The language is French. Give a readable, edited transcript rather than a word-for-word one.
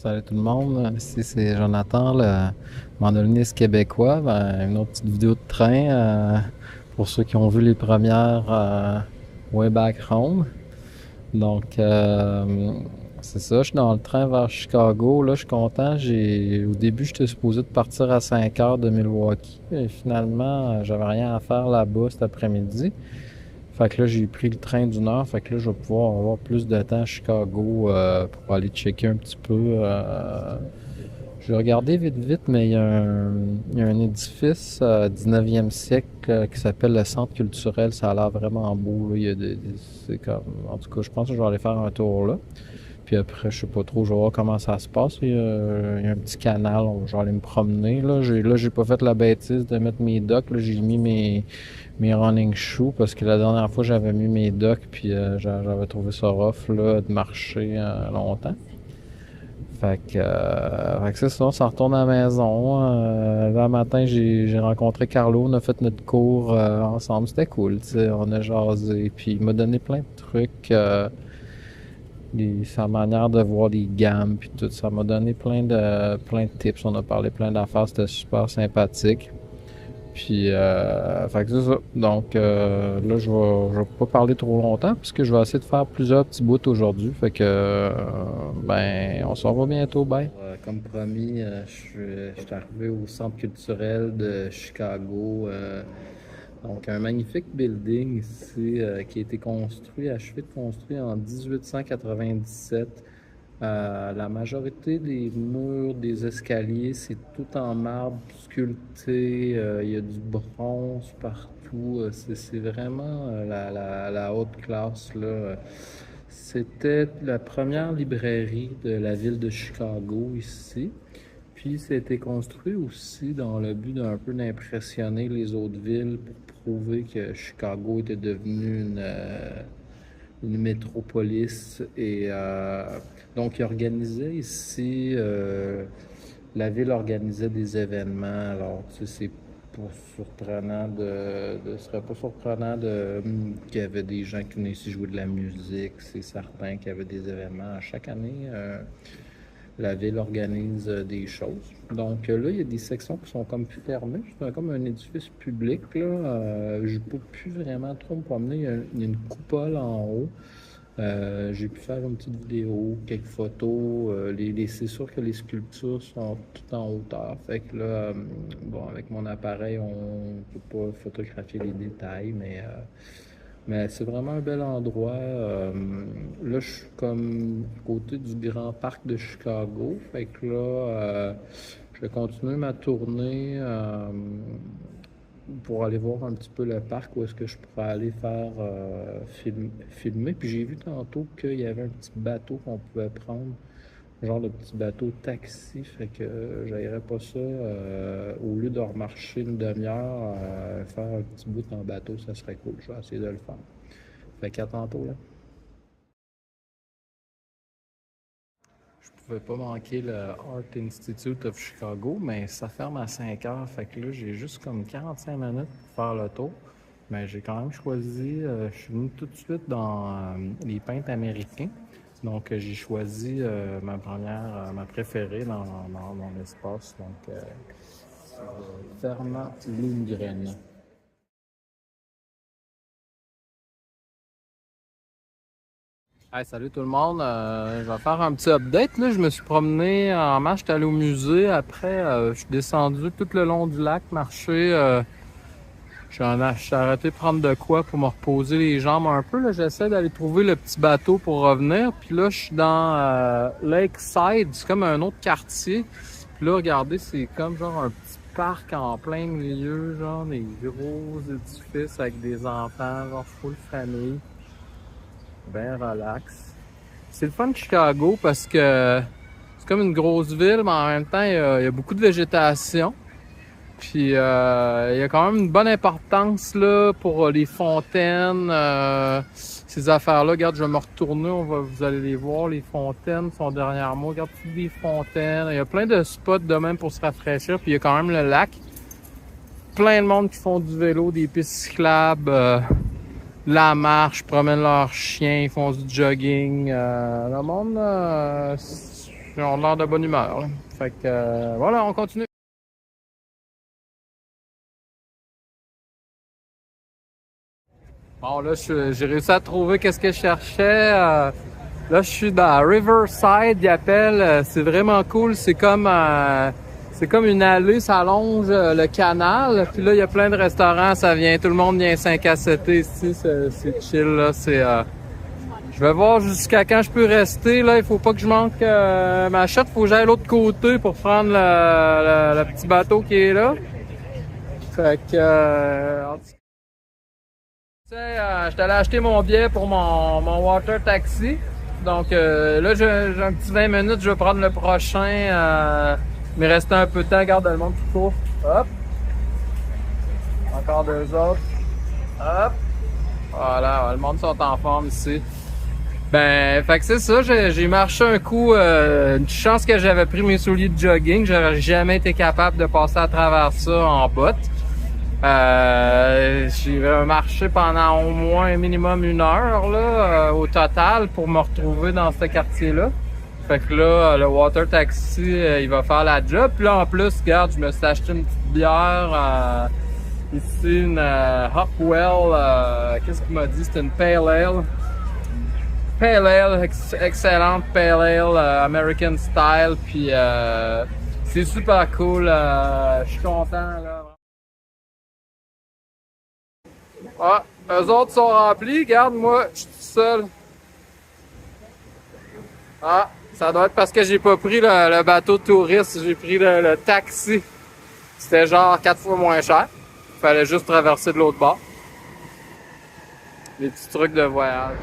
Salut tout le monde, ici c'est Jonathan, le mandolинiste québécois. Une autre petite vidéo de train pour ceux qui ont vu les premières Way Back Home. Donc c'est ça, je suis dans le train vers Chicago. Là, je suis content. Au début, j'étais supposé de partir à 5 heures de Milwaukee. Et finalement, j'avais rien à faire là-bas cet après-midi. Fait que là, j'ai pris le train d'une heure. Fait que là, je vais pouvoir avoir plus de temps à Chicago pour aller checker un petit peu. J'ai regardé vite vite, mais il y a un édifice 19e siècle qui s'appelle le Centre culturel. Ça a l'air vraiment beau. Là. C'est comme, en tout cas, je pense que je vais aller faire un tour là. Puis après, je sais pas trop, je vais voir comment ça se passe. Il y a un petit canal, je vais aller me promener. J'ai pas fait la bêtise de mettre mes docks. Là, j'ai mis mes running shoes parce que la dernière fois, j'avais mis mes docks puis j'avais trouvé ça rough là, de marcher longtemps. Fait que c'est ça, on s'en retourne à la maison. Là, matin, j'ai rencontré Carlo, on a fait notre cours ensemble. C'était cool, tu sais, on a jasé. Puis il m'a donné plein de trucs. Sa manière de voir les gammes puis tout ça m'a donné plein de tips, on a parlé plein d'affaires, c'était super sympathique. Puis fait que c'est ça. Donc là je vais pas parler trop longtemps puisque je vais essayer de faire plusieurs petits bouts aujourd'hui. Fait que ben on se revoit bientôt, bye. Comme promis, je suis arrivé au centre culturel de Chicago. Donc, un magnifique building ici qui a été achevé de construire en 1897. La majorité des murs, des escaliers, c'est tout en marbre sculpté. Il y a du bronze partout. C'est vraiment la haute classe, là. C'était la première librairie de la ville de Chicago ici. Puis, c'était construit aussi dans le but d'un peu d'impressionner les autres villes pour prouver que Chicago était devenue une métropolis. Et donc, il organisait ici, la ville organisait des événements. Alors, tu sais, c'est pas surprenant ce serait pas surprenant qu'il y avait des gens qui venaient ici jouer de la musique. C'est certain qu'il y avait des événements à chaque année. La ville organise des choses. Donc là, il y a des sections qui sont comme plus fermées. C'est comme un édifice public. Là. Je ne peux plus vraiment trop me promener. Il y a une coupole en haut. J'ai pu faire une petite vidéo, quelques photos. C'est sûr que les sculptures sont toutes en hauteur. Fait que là, bon, avec mon appareil, on ne peut pas photographier les détails, mais c'est vraiment un bel endroit. Là, je suis comme à côté du grand parc de Chicago. Fait que là, je vais continuer ma tournée pour aller voir un petit peu le parc où est-ce que je pourrais aller faire filmer. Puis j'ai vu tantôt qu'il y avait un petit bateau qu'on pouvait prendre, genre de petit bateau taxi. Fait que j'aillerais pas ça. Au lieu de remarcher une demi-heure, faire un petit bout en bateau, ça serait cool. Je vais essayer de le faire. Fait qu'à tantôt, là. Je pouvais pas manquer le Art Institute of Chicago, mais ça ferme à 5 heures. Fait que là, j'ai juste comme 45 minutes pour faire le tour. Mais j'ai quand même choisi, je suis venu tout de suite dans les peintres américains. Donc, j'ai choisi ma préférée dans l'espace. Donc, Therma Lundgren. Hey, salut tout le monde, je vais faire un petit update. Là, je me suis promené en marche, j'étais allé au musée. Après, je suis descendu tout le long du lac, marché. Je suis arrêté de prendre de quoi pour me reposer les jambes un peu. Là, j'essaie d'aller trouver le petit bateau pour revenir. Puis là, je suis dans Lakeside, c'est comme un autre quartier. Puis là, regardez, c'est comme genre un petit parc en plein milieu, genre des gros édifices avec des enfants, genre full famille. Ben relax. C'est le fun de Chicago parce que c'est comme une grosse ville, mais en même temps, il y a beaucoup de végétation. Puis il y a quand même une bonne importance là pour les fontaines, ces affaires-là. Regarde, je vais me retourner, vous allez les voir, les fontaines sont derrière moi. Regarde toutes les fontaines. Il y a plein de spots de même pour se rafraîchir. Puis il y a quand même le lac. Plein de monde qui font du vélo, des pistes cyclables. La marche, promènent leurs chiens, ils font du jogging. Le monde, Ils ont l'air de bonne humeur, là. Fait que, voilà, on continue. Bon, là, j'ai réussi à trouver qu'est-ce que je cherchais. Là, je suis dans Riverside, ils appellent. C'est vraiment cool. C'est comme une allée, ça longe le canal. Puis là, il y a plein de restaurants, ça vient. Tout le monde vient 5 à 7 ici. C'est chill, là. Je vais voir jusqu'à quand je peux rester. Là, il faut pas que je manque ma shot. Faut que j'aille de l'autre côté pour prendre le petit bateau qui est là. Fait que... j'étais allé acheter mon billet pour mon water taxi. Donc là, j'ai un petit 20 minutes, je vais prendre le prochain. Il me restait un peu de temps, regarde le monde qui court. Hop. Encore deux autres. Hop. Voilà, le monde sont en forme ici. Ben, fait que c'est ça, j'ai marché un coup. Une chance que j'avais pris mes souliers de jogging. J'aurais jamais été capable de passer à travers ça en bottes. J'ai marché pendant au moins un minimum 1 heure là, au total pour me retrouver dans ce quartier-là. Fait que là, le water taxi, il va faire la job. Puis là, en plus, regarde, je me suis acheté une petite bière. Ici, une Hopwell. Qu'est-ce qu'il m'a dit? C'est une Pale Ale. Pale Ale, excellente Pale Ale, American Style. Puis c'est super cool. Je suis content, là. Ah, eux autres sont remplis. Regarde, moi, je suis tout seul. Ah, ça doit être parce que j'ai pas pris le bateau touriste. J'ai pris le taxi. C'était genre 4 fois moins cher. Fallait juste traverser de l'autre bord. Les petits trucs de voyage.